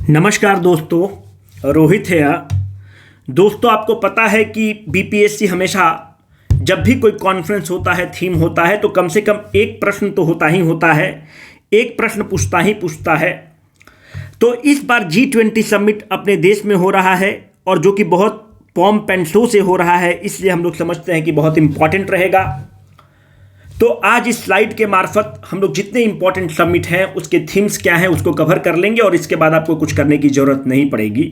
नमस्कार दोस्तों, रोहित है यहाँ। दोस्तों, आपको पता है कि बीपीएससी हमेशा जब भी कोई कॉन्फ्रेंस होता है, थीम होता है, तो कम से कम एक प्रश्न तो होता ही होता है, एक प्रश्न पूछता ही पूछता है। तो इस बार G20 समिट अपने देश में हो रहा है और जो कि बहुत पॉम्प एंड शो से हो रहा है, इसलिए हम लोग समझते हैं कि बहुत इंपॉर्टेंट रहेगा। तो आज इस स्लाइड के मार्फत हम लोग जितने इंपॉर्टेंट समिट हैं उसके थीम्स क्या हैं उसको कवर कर लेंगे और इसके बाद आपको कुछ करने की ज़रूरत नहीं पड़ेगी।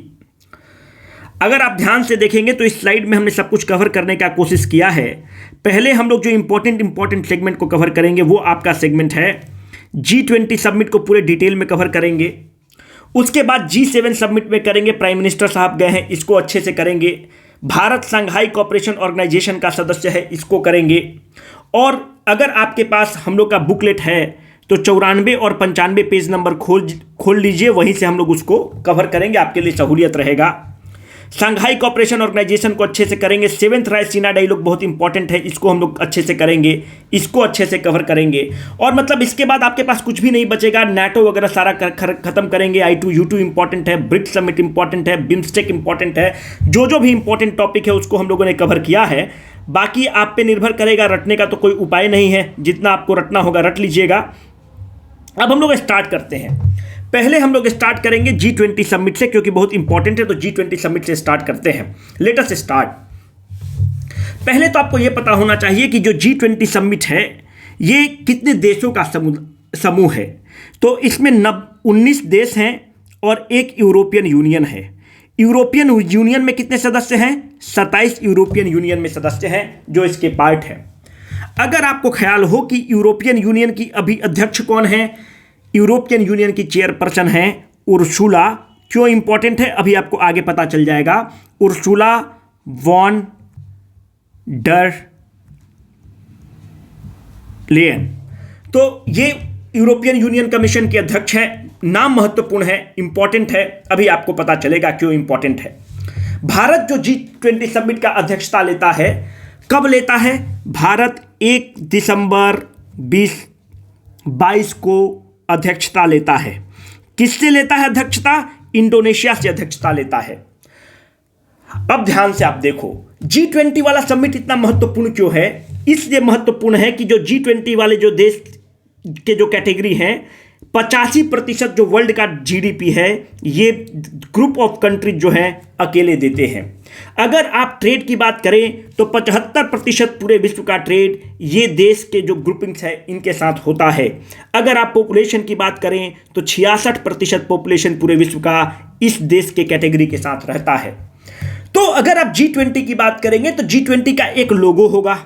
अगर आप ध्यान से देखेंगे तो इस स्लाइड में हमने सब कुछ कवर करने का कोशिश किया है। पहले हम लोग जो इंपॉर्टेंट सेगमेंट को कवर करेंगे वो आपका सेगमेंट है G20 समिट को पूरे डिटेल में कवर करेंगे। उसके बाद G7 समिट में करेंगे, प्राइम मिनिस्टर साहब गए हैं, इसको अच्छे से करेंगे। भारत शंघाई कोऑपरेशन ऑर्गेनाइजेशन का सदस्य है, इसको करेंगे। और अगर आपके पास हम लोग का बुकलेट है तो 94 और 95 पेज नंबर खोल लीजिए, वहीं से हम लोग उसको कवर करेंगे, आपके लिए सहूलियत रहेगा। शंघाई कोऑपरेशन ऑर्गेनाइजेशन को अच्छे से करेंगे। 7th रायसीना डायलॉग बहुत इंपॉर्टेंट है, इसको हम लोग अच्छे से करेंगे, इसको अच्छे से कवर करेंगे। और मतलब इसके बाद आपके पास कुछ भी नहीं बचेगा, नाटो वगैरह सारा खत्म करेंगे। I2U2 इंपॉर्टेंट है, ब्रिक्स समिट इंपॉर्टेंट है, बिम्स्टेक इंपॉर्टेंट है। जो भी इंपॉर्टेंट टॉपिक है उसको हम लोगों ने कवर किया है। बाकी आप पे निर्भर करेगा, रटने का तो कोई उपाय नहीं है, जितना आपको रटना होगा रट लीजिएगा। अब हम लोग स्टार्ट करते हैं। पहले हम लोग स्टार्ट करेंगे G20 समिट से, क्योंकि बहुत इंपॉर्टेंट है, तो G20 समिट से स्टार्ट करते हैं। Let us start. पहले तो आपको यह पता होना चाहिए कि जो G20 समिट है ये कितने देशों का समूह है। तो इसमें 19 देश हैं और एक यूरोपियन यूनियन है। यूरोपियन यूनियन में कितने सदस्य हैं? 27 यूरोपियन यूनियन में सदस्य हैं जो इसके पार्ट हैं। अगर आपको ख्याल हो कि यूरोपियन यूनियन की अभी अध्यक्ष कौन है, यूरोपियन यूनियन की चेयरपर्सन है उर्सुला। क्यों इंपॉर्टेंट है अभी आपको आगे पता चल जाएगा। उर्सुला वॉन डर लेयन, तो ये यूरोपियन यूनियन कमीशन के अध्यक्ष हैं। नाम महत्वपूर्ण है, इंपॉर्टेंट है, अभी आपको पता चलेगा क्यों इंपॉर्टेंट है। भारत जो G20 समिट का अध्यक्षता लेता है, कब लेता है? भारत 1 दिसंबर 2022 को अध्यक्षता लेता है। किससे लेता है अध्यक्षता? इंडोनेशिया से अध्यक्षता लेता है। अब ध्यान से आप देखो, G20 वाला समिट इतना महत्वपूर्ण क्यों है? इसलिए महत्वपूर्ण है कि जो G20 वाले जो देश के जो कैटेगरी हैं, 85% जो वर्ल्ड का जीडीपी है ये ग्रुप ऑफ कंट्रीज जो हैं अकेले देते हैं। अगर आप ट्रेड की बात करें तो 75% पूरे विश्व का ट्रेड ये देश के जो ग्रुपिंग्स है इनके साथ होता है। अगर आप पॉपुलेशन की बात करें तो 66% पॉपुलेशन पूरे विश्व का इस देश के कैटेगरी के साथ रहता है। तो अगर आप G20 की बात करेंगे तो G20 का एक लोगो होगा,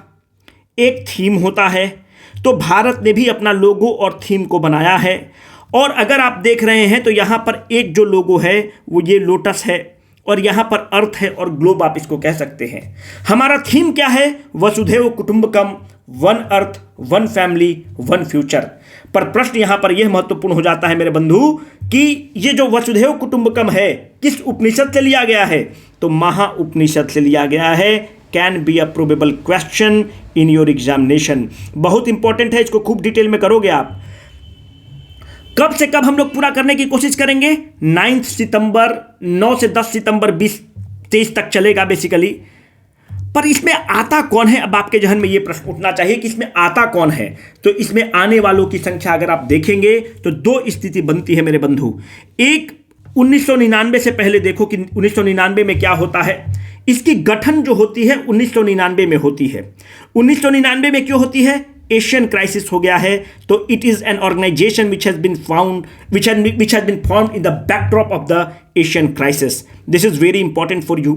एक थीम होता है। तो भारत ने भी अपना लोगो और थीम को बनाया है। और अगर आप देख रहे हैं तो यहाँ पर एक जो लोगो है वो ये लोटस है और यहाँ पर अर्थ है और ग्लोब आप इसको कह सकते हैं। हमारा थीम क्या है? वसुधैव कुटुंबकम, one earth, one family, one future. पर प्रश्न यहाँ पर यह महत्वपूर्ण हो जाता है मेरे बंधु कि ये जो वसुधैव कुटुंबकम है किस उपनिषद से लिया गया है? तो महा उपनिषद से लिया गया है। Can be a probable question in your examination. बहुत इंपॉर्टेंट है, इसको खूब डिटेल में करोगे आप। कब से कब हम लोग पूरा करने की कोशिश करेंगे? 9 सितंबर, 9 से 10 सितंबर 2023 तक चलेगा बेसिकली। पर इसमें आता कौन है? अब आपके जहन में ये प्रश्न उठना चाहिए कि इसमें आता कौन है। तो इसमें आने वालों की संख्या अगर आप देखेंगे तो 2 स्थिति बनती है मेरे बंधु। एक, 1999 से पहले देखो कि 1999 में क्या होता है। इसकी गठन जो होती है 1999 में होती है। 1999 में क्यों होती है? एशियन क्राइसिस हो गया है। तो it is an organisation which has been formed in the backdrop of the Asian crisis. This is very important for you.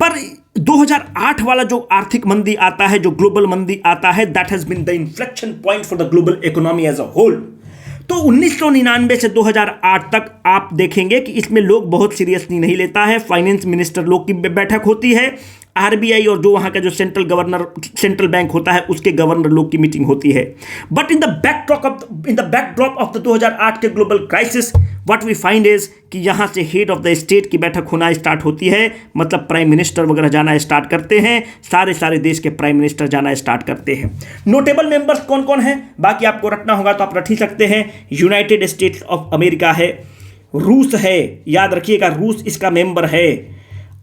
पर 2008 वाला जो आर्थिक मंदी आता है, जो ग्लोबल मंदी आता है, that has been the inflection point for the global economy as a whole. तो 1999 से 2008 तक आप देखेंगे कि इसमें लोग बहुत सीरियसली नहीं लेता है। फाइनेंस मिनिस्टर लोग की बैठक होती है, आरबीआई और जो वहाँ का जो सेंट्रल बैंक होता है उसके गवर्नर लोग की मीटिंग होती है। But in the backdrop of the 2008 के global crisis what we find is कि यहाँ से हेड ऑफ द स्टेट की बैठक होना स्टार्ट होती है। मतलब प्राइम मिनिस्टर वगैरह जाना स्टार्ट करते हैं, सारे देश के प्राइम मिनिस्टर जाना स्टार्ट करते हैं। नोटेबल मेंबर्स कौन कौन हैं बाकी आपको रखना होगा तो आप रख ही सकते हैं। यूनाइटेड स्टेट्स ऑफ अमेरिका है, रूस है, याद रखिएगा रूस इसका मेंबर है,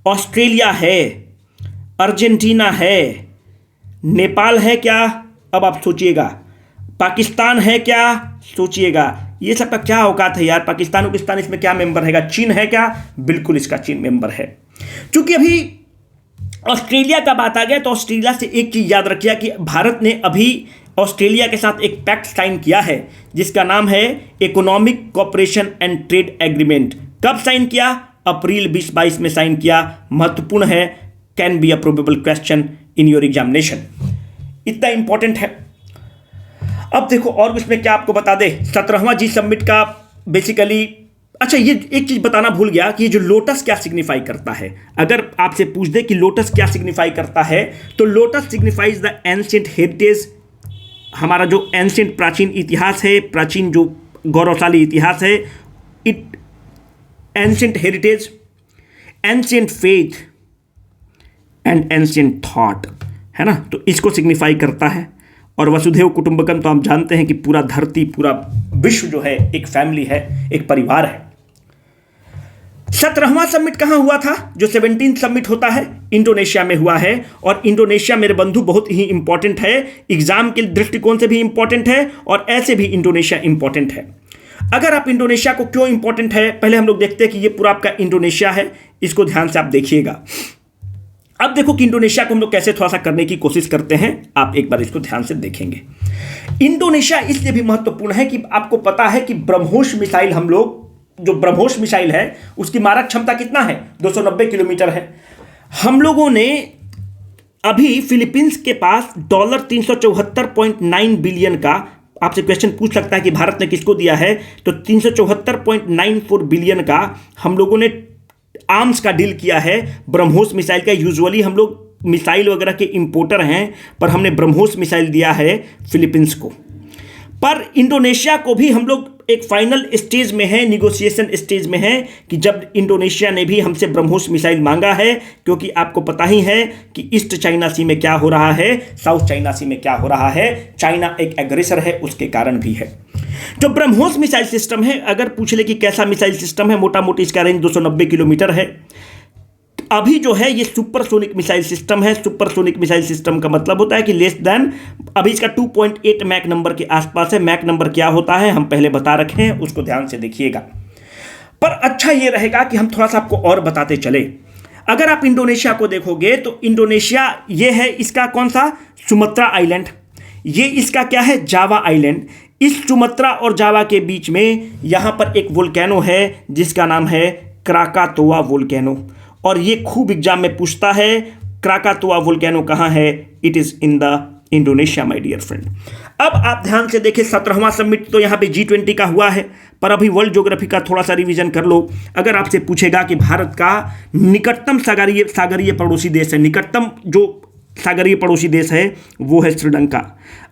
ऑस्ट्रेलिया है, अर्जेंटीना है, नेपाल है क्या, अब आप सोचिएगा, पाकिस्तान है क्या, सोचिएगा, ये सब का क्या औकात है यार, पाकिस्तान इसमें क्या मेंबर है, चीन है क्या, बिल्कुल इसका चीन मेंबर है। क्योंकि अभी ऑस्ट्रेलिया का बात आ गया तो ऑस्ट्रेलिया से एक चीज याद रखिए कि भारत ने अभी ऑस्ट्रेलिया के साथ एक पैक्ट साइन किया है जिसका नाम है economic cooperation and trade agreement. कब साइन किया, अप्रैल 2022 में साइन किया। महत्वपूर्ण है, can be a probable question in your examination, इतना इंपॉर्टेंट है। अब देखो और इसमें क्या आपको बता दे, 17वां जी समिट का बेसिकली, अच्छा ये एक चीज बताना भूल गया कि ये जो लोटस क्या सिग्निफाई करता है। अगर आपसे पूछ दे कि लोटस क्या सिग्निफाई करता है तो lotus signifies the ancient heritage, हमारा जो एंशिएंट प्राचीन इतिहास है, प्राचीन जो गौरवशाली इतिहास है, it ancient heritage, ancient faith and ancient thought, है ना, तो इसको सिग्निफाई करता है। और वसुधैव कुटुंबकम तो आप जानते हैं कि पूरा धरती, पूरा विश्व जो है एक फैमिली है, एक परिवार है। 17वां समिट कहां हुआ था, जो 17th समिट होता है इंडोनेशिया में हुआ है। और इंडोनेशिया मेरे बंधु बहुत ही इंपॉर्टेंट है, एग्जाम के दृष्टिकोण से भी इंपॉर्टेंट है और ऐसे भी इंडोनेशिया इंपॉर्टेंट है। अगर आप इंडोनेशिया को क्यों इंपॉर्टेंट है, पहले हम लोग देखते हैं कि ये पूरा आपका इंडोनेशिया है, इसको ध्यान से आप देखिएगा। अब देखो कि इंडोनेशिया को हम लोग कैसे थोड़ा सा करने की कोशिश करते हैं, आप एक बार इसको ध्यान से देखेंगे। इंडोनेशिया इसलिए भी महत्वपूर्ण है कि आपको पता है कि ब्रह्मोस मिसाइल, हम लोग जो ब्रह्मोस मिसाइल है उसकी मारक क्षमता कितना है, 290 किलोमीटर है। हम लोगों ने अभी फिलीपींस के पास $374.9 बिलियन का, आपसे क्वेश्चन पूछ सकता है कि भारत ने किसको दिया है, तो 374.94 बिलियन का हम लोगों ने आर्म्स का डील किया है ब्रह्मोस मिसाइल का। यूजुअली हम लोग मिसाइल वगैरह के इंपोर्टर हैं, पर हमने ब्रह्मोस मिसाइल दिया है फिलीपींस को। पर इंडोनेशिया को भी हम लोग एक फाइनल स्टेज में है, निगोशिएशन स्टेज में है, कि जब इंडोनेशिया ने भी हमसे ब्रह्मोस मिसाइल मांगा है, क्योंकि आपको पता ही है कि ईस्ट चाइना सी में क्या हो रहा है, साउथ चाइना सी में क्या हो रहा है, चाइना एक एग्रेसर है, उसके कारण भी है। जो ब्रह्मोस मिसाइल सिस्टम है, अगर पूछ ले कि कैसा मिसाइल सिस्टम है, मोटा मोटी इसका रेंज 290 किलोमीटर है। अभी जो है ये सुपरसोनिक मिसाइल सिस्टम है। सुपरसोनिक मिसाइल सिस्टम का मतलब होता है कि लेस देन, अभी इसका 2.8 मैक नंबर के आसपास है। मैक नंबर क्या होता है हम पहले बता रखे हैं, उसको ध्यान से देखिएगा। पर अच्छा ये रहेगा कि हम थोड़ा सा आपको और बताते चले। अगर आप इंडोनेशिया को देखोगे तो इंडोनेशिया ये है इसका कौन सा, सुमात्रा आइलैंड, ये इसका क्या है, जावा आइलैंड। इस सुमात्रा और जावा के बीच में यहां पर एक वोल्केनो है जिसका नाम है क्राकातोआ वोल्केनो, और ये खूब एग्जाम में पूछता है क्राकातोआ वोल्केनो कहाँ है, it is in the Indonesia my dear friend. अब आप ध्यान से देखें, 17वां समिट तो यहाँ पे G20 का हुआ है, पर अभी वर्ल्ड ज्योग्राफी का थोड़ा सा रिवीजन कर लो। अगर आपसे पूछेगा कि भारत का निकटतम सागरीय पड़ोसी देश है, निकटतम जो सागरीय पड़ोसी देश है वो है श्रीलंका।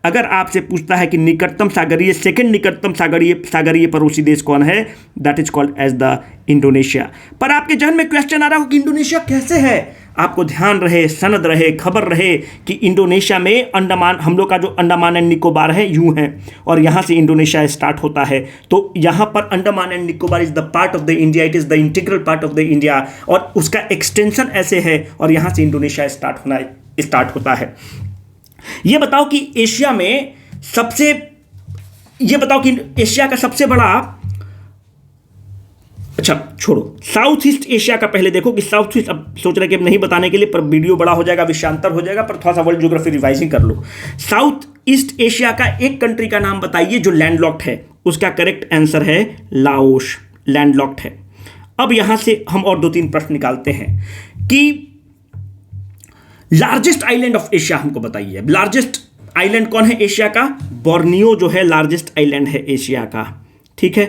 अगर आपसे पूछता है कि निकटतम सेकंड निकटतम सागरीय पड़ोसी देश कौन है, that is called as the Indonesia. पर आपके जहन में क्वेश्चन आ रहा हो कि इंडोनेशिया कैसे है, आपको ध्यान रहे, सनद रहे, खबर रहे कि इंडोनेशिया में अंडमान, हम लोग का जो अंडमान एंड निकोबार है यूं है, और यहाँ से इंडोनेशिया स्टार्ट होता है। तो यहाँ पर Andaman and Nicobar is the part of the India, it is the integral part of the India, और उसका एक्सटेंशन ऐसे है, और यहाँ से इंडोनेशिया स्टार्ट होता है। ये बताओ कि एशिया का सबसे बड़ा, अच्छा छोड़ो, साउथ ईस्ट एशिया का पहले देखो कि साउथ ईस्ट, अब सोच रहे कि अब नहीं बताने के लिए, पर वीडियो बड़ा हो जाएगा, विषयांतर हो जाएगा, पर थोड़ा सा वर्ल्ड ज्योग्राफी रिवाइजिंग कर लो। साउथ ईस्ट एशिया का एक कंट्री का नाम बताइए जो लैंडलॉक्ड है। उसका करेक्ट आंसर है लाओस, लैंडलॉक्ड है। अब यहां से हम और 2-3 प्रश्न निकालते हैं कि लार्जेस्ट आइलैंड ऑफ एशिया हमको बताइए। लार्जेस्ट आइलैंड कौन है एशिया का, बोर्नियो जो है लार्जेस्ट आइलैंड है एशिया का, ठीक है।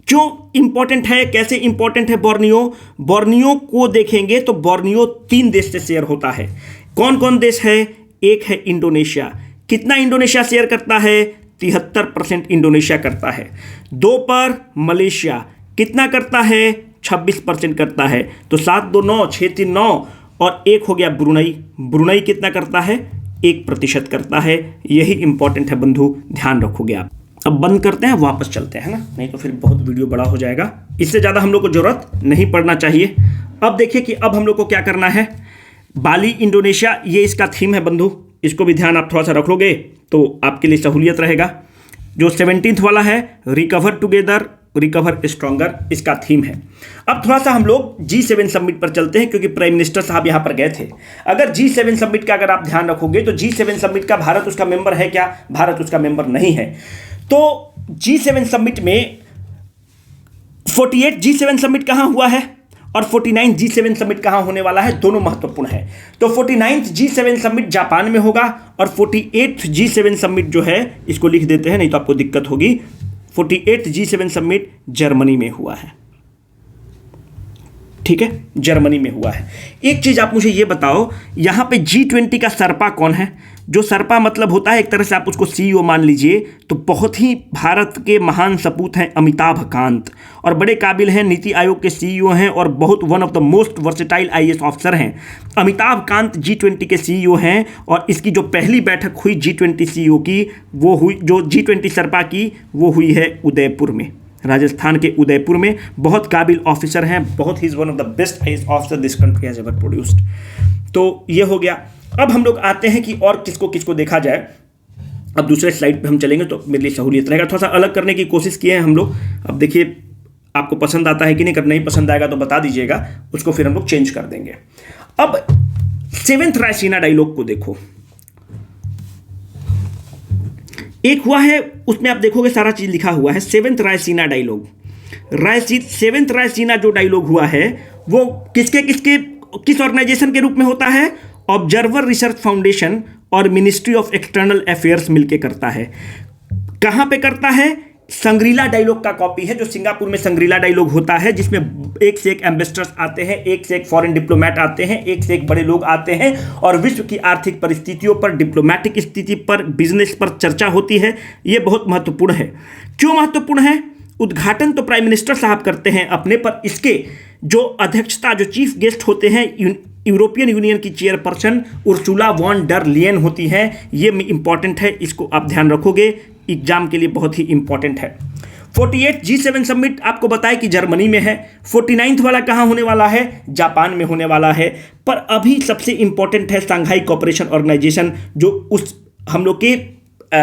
क्यों इंपॉर्टेंट है, कैसे इंपॉर्टेंट है बोर्नियो को देखेंगे तो बोर्नियो 3 देश से शेयर होता है। कौन कौन देश है, एक है इंडोनेशिया। कितना इंडोनेशिया शेयर करता है, 73% इंडोनेशिया करता है। 2 पर मलेशिया कितना करता है, 26% करता है। तो 7, 2, 9, 6, 3, 9, और 1 हो गया ब्रुनई कितना करता है, 1% करता है। यही इंपॉर्टेंट है बंधु, ध्यान रखोगे आप। अब बंद करते हैं, वापस चलते हैं ना, नहीं तो फिर बहुत वीडियो बड़ा हो जाएगा, इससे ज़्यादा हम लोग को ज़रूरत नहीं पड़ना चाहिए। अब देखिए कि अब हम लोग को क्या करना है। बाली इंडोनेशिया, ये इसका थीम है बंधु, इसको भी ध्यान आप थोड़ा सा रख लोगे तो आपके लिए सहूलियत रहेगा। जो 17th वाला है, रिकवर टुगेदर रिकवर स्ट्रॉन्गर, इसका थीम है। अब थोड़ा सा हम लोग G7 समिट पर चलते हैं, क्योंकि प्राइम मिनिस्टर साहब यहाँ पर गए थे। अगर G7 समिट का अगर आप ध्यान रखोगे तो G7 समिट का भारत उसका मेंबर है क्या? भारत उसका मेंबर नहीं है। तो G7 समिट में 48 G7 समिट कहाँ हुआ है और 49 G7 समिट कहाँ होने वाला है, दोनों महत्वपूर्ण है। तो 49th G7 समिट जापान में होगा और 48th G7 समिट जो है, इसको लिख देते हैं नहीं तो आपको दिक्कत होगी, 48th G7 समिट जर्मनी में हुआ है। ठीक है, जर्मनी में हुआ है। एक चीज आप मुझे ये बताओ, यहां पे G20 का सरपा कौन है? जो सरपा मतलब होता है एक तरह से आप उसको CEO मान लीजिए, तो बहुत ही भारत के महान सपूत हैं अमिताभ कांत, और बड़े काबिल हैं, नीति आयोग के CEO हैं और बहुत one of the most versatile IAS officer हैं। अमिताभ कांत G20 के CEO हैं और इसकी जो पहली बैठक हुई G20 CEO की, वो हुई, जो G20 सरपा की, वो हुई है उदयपुर में, राजस्थान के उदयपुर में। बहुत काबिल ऑफिसर हैं, बहुत ही one of the best IAS officer this country has ever produced. तो ये हो गया। अब हम लोग आते हैं कि और किसको किसको देखा जाए। अब दूसरे स्लाइड पे हम चलेंगे तो मेरे लिए सहूलियत रहेगा। थोड़ा सा अलग करने की कोशिश किए हैं हम लोग। अब देखिए आपको पसंद आता है कि नहीं, अगर नहीं पसंद आएगा तो बता दीजिएगा, उसको फिर हम लोग चेंज कर देंगे। अब 7th रायसीना डायलॉग को देखो, एक हुआ है, उसमें आप देखोगे सारा चीज लिखा हुआ है, 7th Raisina dialogue. 7th Raisina जो डायलॉग हुआ है वो किस ऑर्गेनाइजेशन के रूप में होता है? ऑब्जर्वर रिसर्च फाउंडेशन और मिनिस्ट्री ऑफ एक्सटर्नल अफेयर्स मिलकर करता है। कहां पे करता है? संग्रीला डायलॉग का कॉपी है, जो सिंगापुर में संग्रीला डायलॉग होता है, जिसमें एक से एक एम्बेसडर्स आते हैं, एक से एक फॉरेन डिप्लोमेट आते हैं, एक से एक बड़े लोग आते हैं और विश्व की आर्थिक परिस्थितियों पर, डिप्लोमेटिक स्थिति पर, बिजनेस पर चर्चा होती है। यह बहुत महत्वपूर्ण है। क्यों महत्वपूर्ण है? उद्घाटन तो प्राइम मिनिस्टर साहब करते हैं अपने, पर इसके जो अध्यक्षता, जो चीफ गेस्ट होते हैं, यूरोपियन यूनियन की चेयरपर्सन उर्सुला वॉन डर लियन होती हैं। ये इंपॉर्टेंट है, इसको आप ध्यान रखोगे, एग्जाम के लिए बहुत ही इंपॉर्टेंट है। 48 G7 समिट आपको बताया कि जर्मनी में है। 49th वाला कहाँ होने वाला है? जापान में होने वाला है। पर अभी सबसे इंपॉर्टेंट है शंघाई कोऑपरेशन ऑर्गेनाइजेशन, जो उस हम लोग के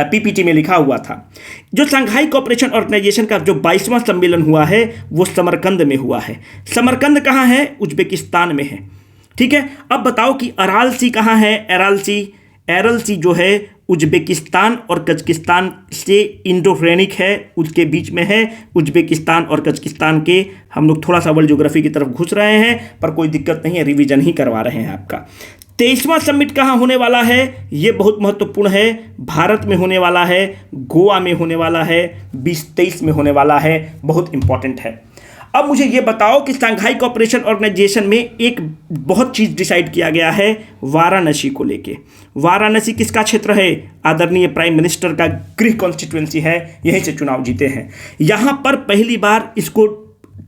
PPT में लिखा हुआ था। जो शंघाई कोऑपरेशन ऑर्गेनाइजेशन का जो 22वां सम्मेलन हुआ है वो समरकंद में हुआ है। समरकंद कहाँ है? उज्बेकिस्तान में है। ठीक है, अब बताओ कि अराल सी कहाँ है? एरल सी जो है उज्बेकिस्तान और कजाकिस्तान से इंडोरेनिक है, उसके बीच में है। उज्बेकिस्तान और कजाकिस्तान के हम लोग थोड़ा सा वर्ल्ड ज्योग्राफी की तरफ घुस रहे हैं, पर कोई दिक्कत नहीं है, रिवीजन ही करवा रहे हैं आपका। 23वां समिट कहाँ होने वाला है? ये बहुत महत्वपूर्ण है। भारत में होने वाला है, गोवा में होने वाला है, 2023 में होने वाला है, बहुत इंपॉर्टेंट है। अब मुझे ये बताओ कि शंघाई कोऑपरेशन ऑर्गेनाइजेशन में एक बहुत चीज़ डिसाइड किया गया है वाराणसी को लेके। वाराणसी किसका क्षेत्र है? आदरणीय प्राइम मिनिस्टर का गृह कॉन्स्टिट्यूएंसी है, यहीं से चुनाव जीते हैं। यहाँ पर पहली बार इसको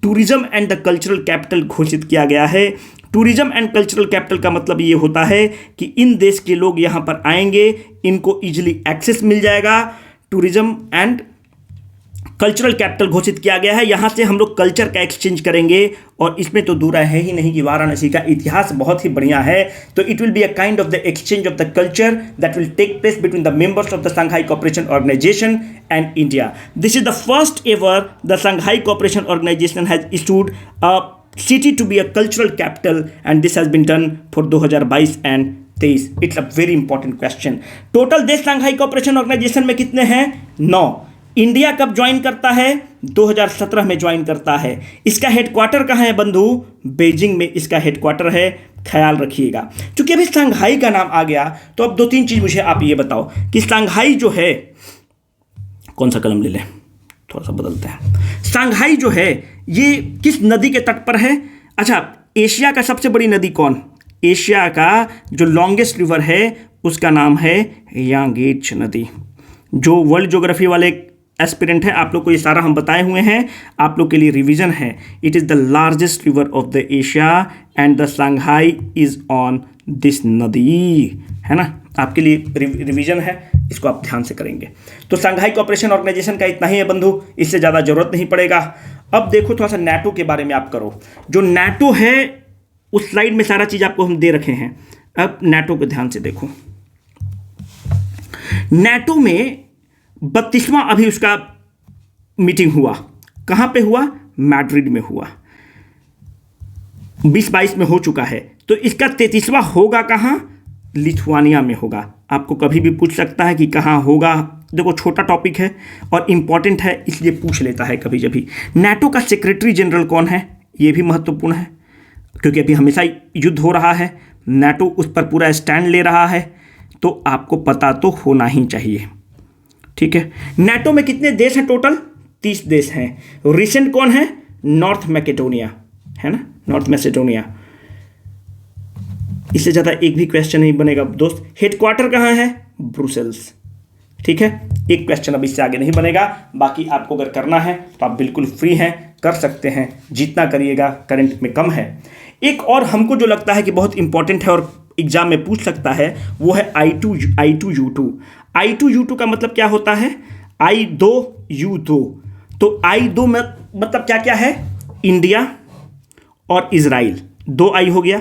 tourism and the cultural capital घोषित किया गया है। टूरिज्म एंड कल्चरल कैपिटल का मतलब ये होता है कि इन देश के लोग यहाँ पर आएंगे, इनको इजीली एक्सेस मिल जाएगा। टूरिज्म एंड कल्चरल कैपिटल घोषित किया गया है। यहाँ से हम लोग कल्चर का एक्सचेंज करेंगे और इसमें तो दूर है ही नहीं कि वाराणसी का इतिहास बहुत ही बढ़िया है। तो it will be a kind of the exchange of the culture that will take place between the members of the Shanghai Cooperation Organisation and India. This is the first ever the Shanghai Cooperation Organisation has issued a city to be a cultural capital and this has been done for 2022 and 23। It's a very important question। Total देश Shanghai Cooperation organisation में कितने हैं? 9। India कब join करता है? 2017 में join करता है। इसका हेडक्वार्टर कहाँ है बंधु? बीजिंग में इसका हेडक्वार्टर है, ख्याल रखिएगा। क्योंकि अभी शंघाई का नाम आ गया तो अब 2-3 चीज मुझे आप ये बताओ कि शंघाई जो है, कौन सा कलम ले लें, थोड़ा सा बदलते हैं। शंघाई जो है ये किस नदी के तट पर है? अच्छा, एशिया का सबसे बड़ी नदी कौन? एशिया का जो लॉन्गेस्ट रिवर है उसका नाम है यांगेच नदी। जो वर्ल्ड ज्योग्राफी वाले एस्पिरेंट हैं, आप लोग को ये सारा हम बताए हुए हैं, आप लोग के लिए रिवीजन है। It is the largest river of the Asia and the Shanghai is on this नदी, है ना, आपके लिए रिवीजन है। इसको आप ध्यान से करेंगे। तो शंघाई कोऑपरेशन ऑर्गेनाइजेशन का इतना ही है बंधु, इससे ज़्यादा जरूरत नहीं पड़ेगा। अब देखो थोड़ा सा नाटो के बारे में आप करो। जो नाटो है उस स्लाइड में सारा चीज़ आपको हम दे रखे हैं। अब नाटो को ध्यान से देखो। नाटो में 32वां अभी उसका मीटिंग हुआ। कहाँ पे हुआ? मैड्रिड में हुआ। 2022 में हो चुका है। तो इसका 33वां होगा कहाँ? लिथुआनिया में होगा। आपको कभी भी पूछ सकता है कि कहाँ होगा। देखो छोटा टॉपिक है और इम्पॉर्टेंट है, इसलिए पूछ लेता है कभी कभी। नाटो का सेक्रेटरी जनरल कौन है? ये भी महत्वपूर्ण है, क्योंकि अभी हमेशा युद्ध हो रहा है, नाटो उस पर पूरा स्टैंड ले रहा है, तो आपको पता तो होना ही चाहिए। ठीक है। नाटो में कितने देश हैं टोटल? 30 देश हैं। रिसेंट कौन है? नॉर्थ मैकेडोनिया है ना, नॉर्थ मैसेडोनिया। इससे ज़्यादा एक भी क्वेश्चन नहीं बनेगा दोस्त। हेडक्वार्टर कहाँ है? ब्रुसेल्स। ठीक है, एक क्वेश्चन अब इससे आगे नहीं बनेगा। बाकी आपको अगर करना है तो आप बिल्कुल फ्री हैं, कर सकते हैं, जितना करिएगा करंट में कम है। एक और हमको जो लगता है कि बहुत इंपॉर्टेंट है और एग्जाम में पूछ सकता है, वो है I2U2। I2U2 का मतलब क्या होता है? I2U2। तो I2 में मतलब क्या क्या है? इंडिया और इजराइल, 2 I हो गया।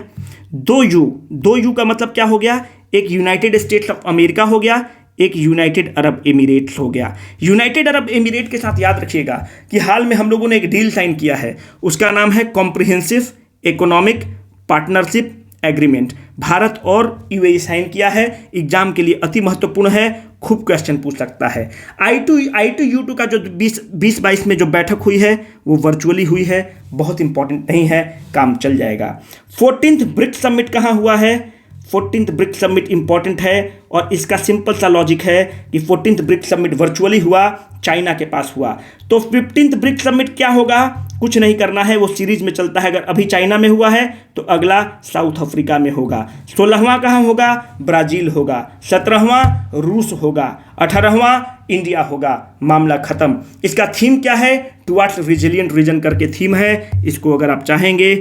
2U का मतलब क्या हो गया? एक यूनाइटेड स्टेट्स ऑफ अमेरिका हो गया, एक यूनाइटेड अरब एमिरेट्स हो गया। यूनाइटेड अरब एमिरेट के साथ याद रखिएगा कि हाल में हम लोगों ने एक डील साइन किया है, उसका नाम है comprehensive economic partnership agreement. Bharat और यूएई साइन किया है। एग्जाम के लिए अति महत्वपूर्ण है, खूब क्वेश्चन पूछ सकता है। I2U2 का जो 2022 में जो बैठक हुई है वो वर्चुअली हुई है, बहुत इंपॉर्टेंट नहीं है, काम चल जाएगा। 14th ब्रिक्स समिट कहाँ हुआ है? 14th ब्रिक्स समिट इंपॉर्टेंट है और इसका सिंपल सा लॉजिक है कि 14th ब्रिक्स समिट वर्चुअली हुआ, चाइना के पास हुआ। तो 15th ब्रिक्स समिट क्या होगा? कुछ नहीं करना है, वो सीरीज में चलता है। अगर अभी चाइना में हुआ है तो अगला साउथ अफ्रीका में होगा। 16वां कहाँ होगा? ब्राजील होगा। 17वां रूस होगा। 18वां इंडिया होगा। मामला खत्म। इसका थीम क्या है? टुवर्ड्स रिजिलियंट रीजन करके थीम है। इसको अगर आप चाहेंगे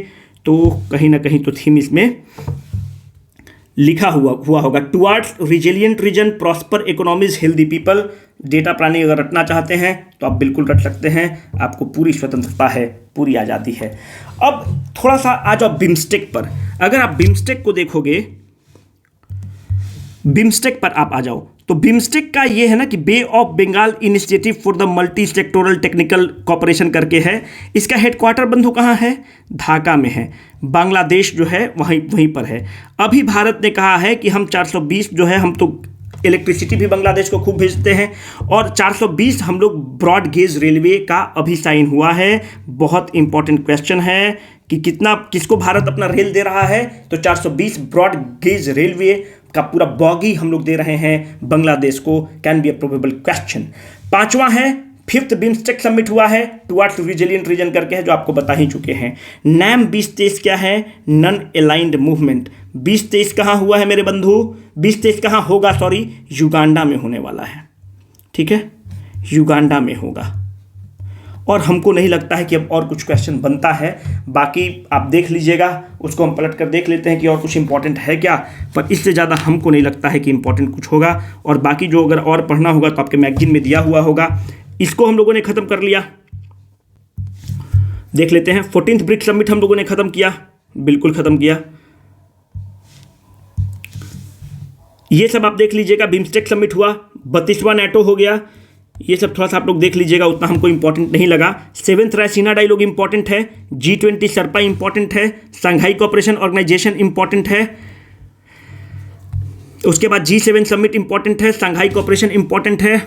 तो कहीं ना कहीं तो थीम इसमें लिखा हुआ होगा, towards resilient region, prosper economies, healthy people. Data planning अगर रटना चाहते हैं तो आप बिल्कुल रट सकते हैं, आपको पूरी स्वतंत्रता है, पूरी आज़ादी है। अब थोड़ा सा आ जाओ बिम्स्टेक पर। अगर आप बिम्स्टेक को देखोगे, बिम्स्टेक पर आप आ जाओ तो बिम्स्टेक का ये है ना कि Bay of Bengal Initiative for the Multi Sectoral Technical Cooperation करके है। इसका हेडक्वार्टर बंधु कहाँ है? ढाका में है। बांग्लादेश जो है वहीं पर है। अभी भारत ने कहा है कि हम 420 जो है, हम तो इलेक्ट्रिसिटी भी बांग्लादेश को खूब भेजते हैं, और 420 हम लोग ब्रॉड गेज रेलवे का अभी साइन हुआ है। बहुत इंपॉर्टेंट क्वेश्चन है कि किसको भारत अपना रेल दे रहा है? तो 420 ब्रॉड गेज रेलवे का पूरा बॉगी हम लोग दे रहे हैं बांग्लादेश को। Can be a probable question. 5वां है 5th बिम्स्टेक समिट हुआ है, टुवर्ड्स रिजिलियंट रीजन करके है, जो आपको बता ही चुके हैं। NAM 2023 क्या है? Non aligned movement. 2023 कहाँ हुआ है मेरे बंधु? 2023 कहाँ होगा? सॉरी, युगांडा में होने वाला है। ठीक है, युगांडा में होगा। और हमको नहीं लगता है कि अब और कुछ क्वेश्चन बनता है। बाकी आप देख लीजिएगा, उसको हम पलट कर देख लेते हैं कि और कुछ इंपॉर्टेंट है क्या, पर इससे ज़्यादा हमको नहीं लगता है कि इंपॉर्टेंट कुछ होगा। और बाकी जो अगर और पढ़ना होगा तो आपके मैगजीन में दिया हुआ होगा। इसको हम लोगों ने ख़त्म कर लिया, देख लेते हैं। 14th ब्रिक्स समिट हम लोगों ने ख़त्म किया, बिल्कुल ख़त्म किया। ये सब आप देख लीजिएगा। बिम्स्टेक समिट हुआ, 32वां नाटो हो गया। ये सब थोड़ा सा आप लोग देख लीजिएगा, उतना हमको इंपॉर्टेंट नहीं लगा। 7th रायसीना डायलॉग इंपॉर्टेंट है। G20 सरपा इंपॉर्टेंट है। शंघाई कोऑपरेशन ऑर्गेनाइजेशन इंपॉर्टेंट है। उसके बाद G7 समिट इंपॉर्टेंट है, शंघाई कोऑपरेशन इंपॉर्टेंट है,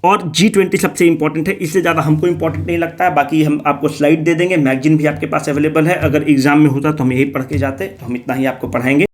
और G20 सबसे इंपॉर्टेंट है। इससे ज़्यादा हमको इंपॉर्टेंट नहीं लगता है। बाकी हम आपको स्लाइड दे देंगे, मैगजीन भी आपके पास अवेलेबल है। अगर एग्जाम में होता तो हम यही पढ़ के जाते, तो हम इतना ही आपको पढ़ाएंगे।